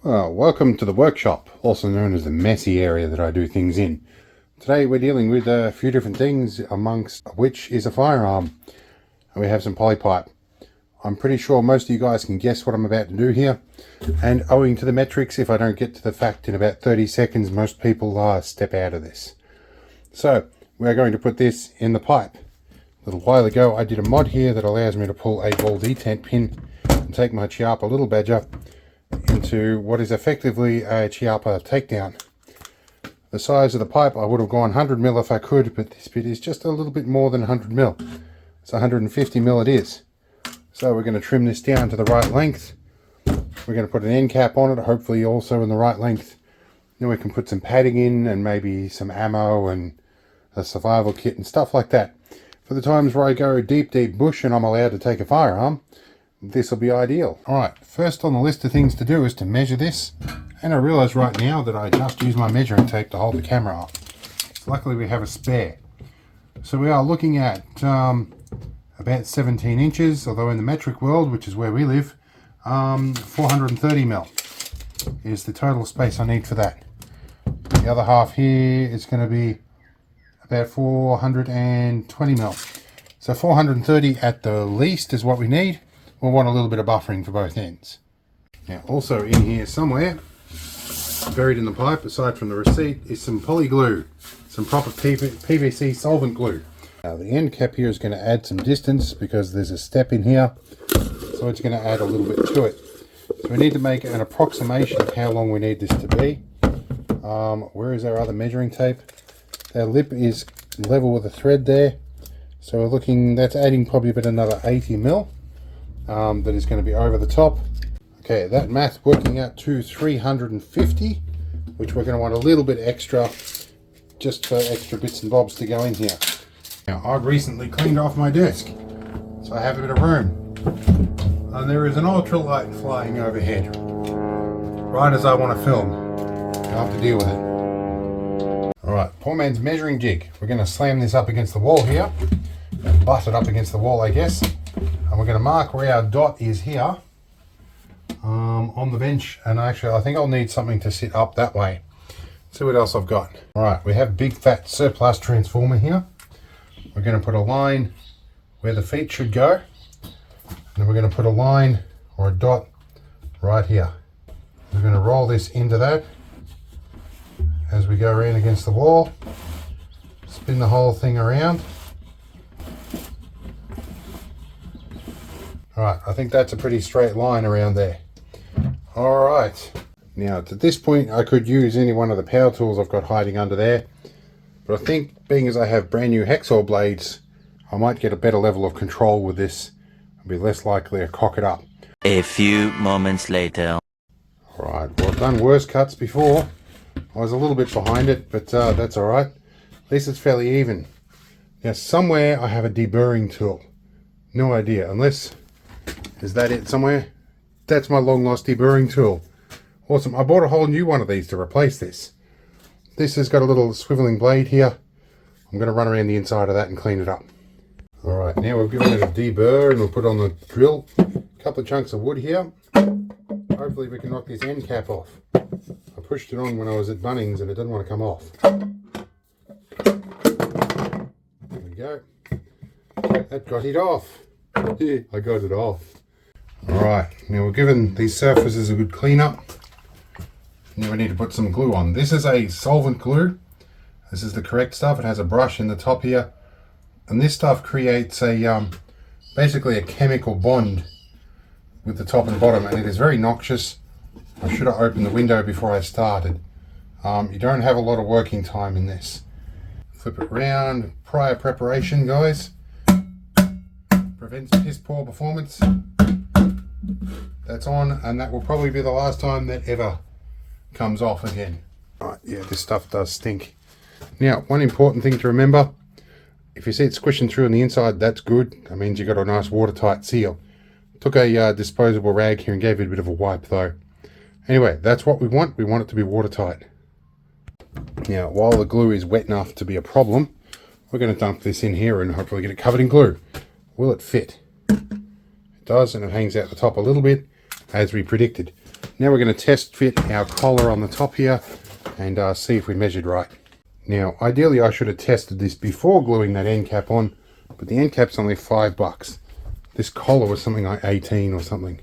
Well, welcome to the workshop, also known as the messy area that I do things in. Today we're dealing with a few different things, amongst which is a firearm. And we have some polypipe. I'm pretty sure most of you guys can guess what I'm about to do here. And owing to the metrics, if I don't get to the fact in about 30 seconds, most people step out of this. So, we're going to put this in the pipe. A little while ago I did a mod here that allows me to pull a ball detent pin and take my Chiappa Little Badger into what is effectively a Chiappa takedown. The size of the pipe, I would have gone 100 mil if I could, but this bit is just a little bit more than 100 mil. It's 150 mil it is. So we're going to trim this down to the right length. We're going to put an end cap on it, hopefully also in the right length. Then we can put some padding in and maybe some ammo and a survival kit and stuff like that. For the times where I go deep bush and I'm allowed to take a firearm, this will be ideal. Alright, first on the list of things to do is to measure this. And I realise right now that I just used my measuring tape to hold the camera up. Luckily we have a spare. So we are looking at about 17 inches, although in the metric world, which is where we live, 430 mil is the total space I need for that. The other half here is going to be about 420 mil. So 430 at the least is what we need. We'll want a little bit of buffering for both ends. Now also in here somewhere, buried in the pipe, aside from the receipt, is some poly glue, some proper PVC solvent glue. Now the end cap here is going to add some distance because there's a step in here, so it's going to add a little bit to it. So we need to make an approximation of how long we need this to be. Where is our other measuring tape? Our lip is level with the thread there, so we're looking, that's adding probably about another 80 mil. That is going to be over the top. Okay, that math working out to 350, which we're going to want a little bit extra, just for extra bits and bobs to go in here. Now, I've recently cleaned off my desk, so I have a bit of room. And there is an ultralight flying overhead, right as I want to film. I'll have to deal with it. Alright, poor man's measuring jig. We're going to slam this up against the wall here, butt it up against the wall, I guess. And we're going to mark where our dot is here on the bench. And actually, I think I'll need something to sit up that way. See what else I've got. All right, we have big fat surplus transformer here. We're going to put a line where the feet should go. And then we're going to put a line or a dot right here. We're going to roll this into that as we go around against the wall. Spin the whole thing around. Alright, I think that's a pretty straight line around there. Alright, now at this point I could use any one of the power tools I've got hiding under there. But I think, being as I have brand new hacksaw blades, I might get a better level of control with this. I'll be less likely to cock it up. A few moments later. Alright, well I've done worse cuts before. I was a little bit behind it, but that's alright. At least it's fairly even. Now somewhere I have a deburring tool. No idea, unless... Is that it somewhere? That's my long lost deburring tool. Awesome. I bought a whole new one of these to replace this. This has got a little swiveling blade here. I'm going to run around the inside of that and clean it up. Alright, now we've given it a deburr and we'll put on the drill. A couple of chunks of wood here. Hopefully we can knock this end cap off. I pushed it on when I was at Bunnings and it doesn't want to come off. There we go. That got it off. Yeah, I got it off. Alright, now we're giving these surfaces a good clean up. Now we need to put some glue on. This is a solvent glue. This is the correct stuff. It has a brush in the top here. And this stuff creates a basically a chemical bond with the top and bottom, and it is very noxious. I should have opened the window before I started. You don't have a lot of working time in this. Flip it around. Prior preparation, guys. Prevents piss poor performance. That's on, and that will probably be the last time that ever comes off again. Right, yeah, this stuff does stink. Now, one important thing to remember, if you see it squishing through on the inside, that's good. That means you got a nice watertight seal. Took a disposable rag here and gave it a bit of a wipe though. Anyway, that's what we want. We want it to be watertight. Now, while the glue is wet enough to be a problem, we're going to dump this in here and hopefully get it covered in glue. Will it fit? It does, and it hangs out the top a little bit, as we predicted. Now we're going to test fit our collar on the top here and see if we measured right. Now, ideally I should have tested this before gluing that end cap on, but the end cap's only $5. This collar was something like 18 or something.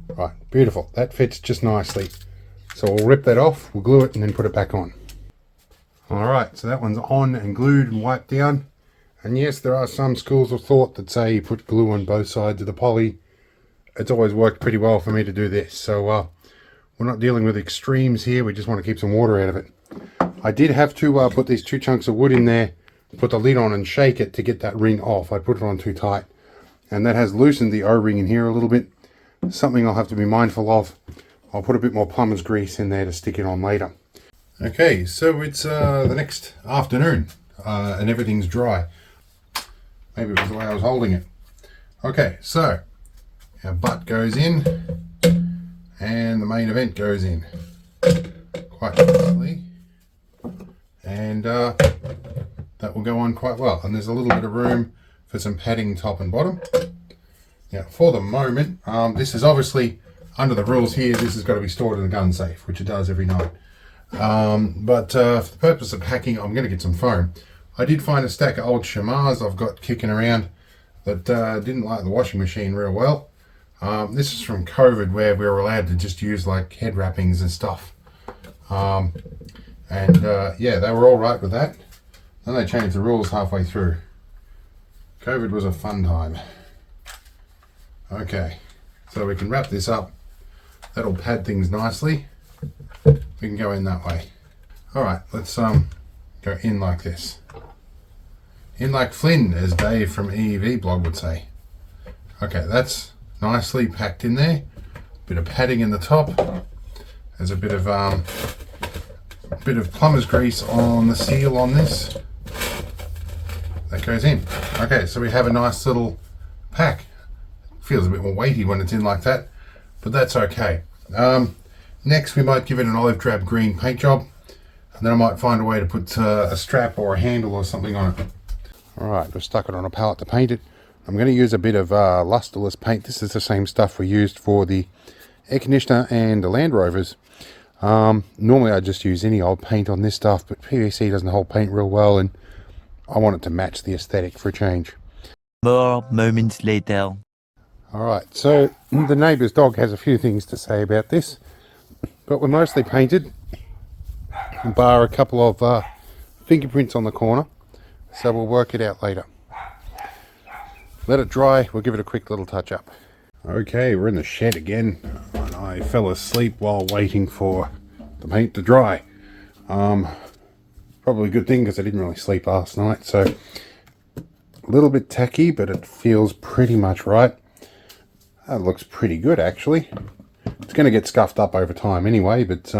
Right, beautiful. That fits just nicely. So we'll rip that off, we'll glue it and then put it back on. Alright, so that one's on and glued and wiped down. And yes, there are some schools of thought that say you put glue on both sides of the poly. It's always worked pretty well for me to do this. So we're not dealing with extremes here, we just want to keep some water out of it. I did have to put these 2 chunks of wood in there, put the lid on and shake it to get that ring off. I put it on too tight. And that has loosened the O-ring in here a little bit. Something I'll have to be mindful of. I'll put a bit more plumber's grease in there to stick it on later. Okay, so it's the next afternoon and everything's dry. Maybe it was the way I was holding it. Okay, so our butt goes in and the main event goes in quite nicely, and that will go on quite well. And there's a little bit of room for some padding top and bottom. Now for the moment, this is obviously under the rules here, this has got to be stored in the gun safe, which it does every night. But for the purpose of packing, I'm going to get some foam. I did find a stack of old Shamars I've got kicking around that didn't like the washing machine real well. This is from COVID, where we were allowed to just use like head wrappings and stuff. Yeah, they were all right with that. Then they changed the rules halfway through. COVID was a fun time. Okay, so we can wrap this up. That'll pad things nicely. We can go in that way. All right, let's go in like this. In like Flynn, as Dave from EEV blog would say. Okay, that's nicely packed in there. Bit of padding in the top. There's a bit of plumber's grease on the seal on this. That goes in. Okay, so we have a nice little pack. Feels a bit more weighty when it's in like that, but that's okay. Next we might give it an olive drab green paint job, and then I might find a way to put a strap or a handle or something on it. Alright, we've stuck it on a palette to paint it. I'm going to use a bit of lusterless paint. This is the same stuff we used for the air conditioner and the Land Rovers. Normally I just use any old paint on this stuff, but PVC doesn't hold paint real well, and I want it to match the aesthetic for a change. More moments later. Alright, so the neighbour's dog has a few things to say about this, but we're mostly painted, bar a couple of fingerprints on the corner, so we'll work it out later. Let it dry, we'll give it a quick little touch up. Okay, we're in the shed again, and I fell asleep while waiting for the paint to dry. Probably a good thing because I didn't really sleep last night, so a little bit tacky, but it feels pretty much right. That looks pretty good actually. It's going to get scuffed up over time anyway, but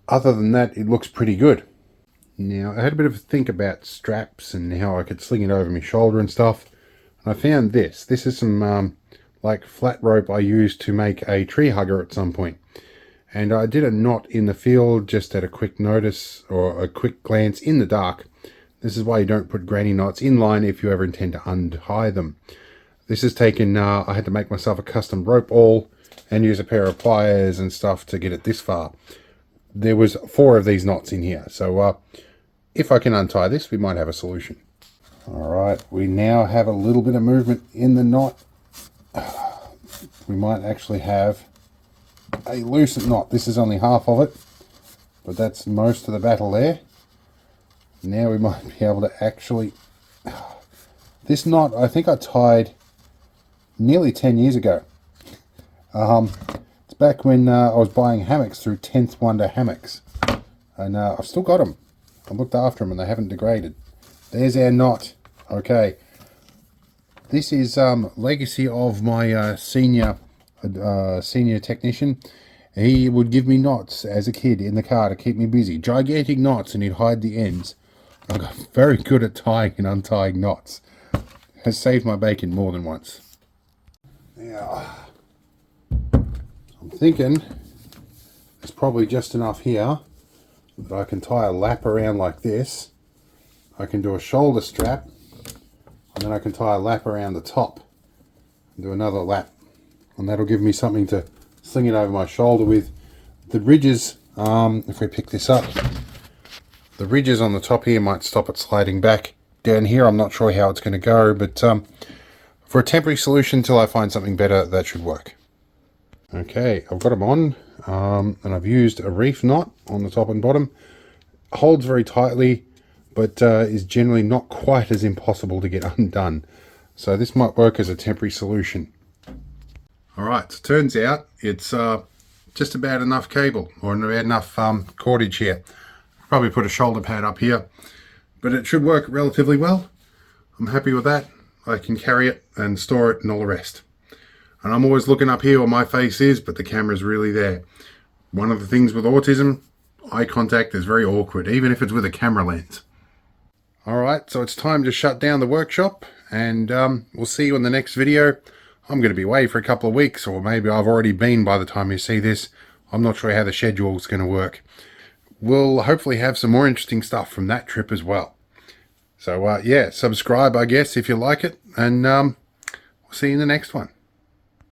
other than that, it looks pretty good. Now, I had a bit of a think about straps and how I could sling it over my shoulder and stuff. And I found this. This is some like flat rope I used to make a tree hugger at some point. And I did a knot in the field just at a quick notice or a quick glance in the dark. This is why you don't put granny knots in line if you ever intend to untie them. This has taken, I had to make myself a custom rope awl and use a pair of pliers and stuff to get it this far. There was 4 of these knots in here, so if I can untie this, we might have a solution. Alright, we now have a little bit of movement in the knot. We might actually have a loosened knot. This is only half of it, but that's most of the battle there. Now we might be able to actually... This knot, I think I tied nearly 10 years ago. It's back when I was buying hammocks through 10th Wonder Hammocks. And I've still got them. I looked after them and they haven't degraded. There's our knot. Okay. This is legacy of my senior technician. He would give me knots as a kid in the car to keep me busy. Gigantic knots, and he'd hide the ends. I got very good at tying and untying knots. Has saved my bacon more than once. Now, I'm thinking there's probably just enough here that I can tie a lap around like this. I can do a shoulder strap, and then I can tie a lap around the top and do another lap, and that'll give me something to sling it over my shoulder with. The ridges, if we pick this up, the ridges on the top here might stop it sliding back. Down here, I'm not sure how it's going to go, but for a temporary solution until I find something better, that should work. Okay, I've got them on, and I've used a reef knot on the top and bottom. Holds very tightly, but is generally not quite as impossible to get undone. So this might work as a temporary solution. Alright, so turns out it's just about enough cable, or about enough cordage here. Probably put a shoulder pad up here, but it should work relatively well. I'm happy with that. I can carry it and store it and all the rest. And I'm always looking up here where my face is, but the camera's really there. One of the things with autism, eye contact is very awkward, even if it's with a camera lens. Alright, so it's time to shut down the workshop, and we'll see you in the next video. I'm going to be away for a couple of weeks, or maybe I've already been by the time you see this. I'm not sure how the schedule is going to work. We'll hopefully have some more interesting stuff from that trip as well. So yeah, subscribe, I guess, if you like it, and we'll see you in the next one.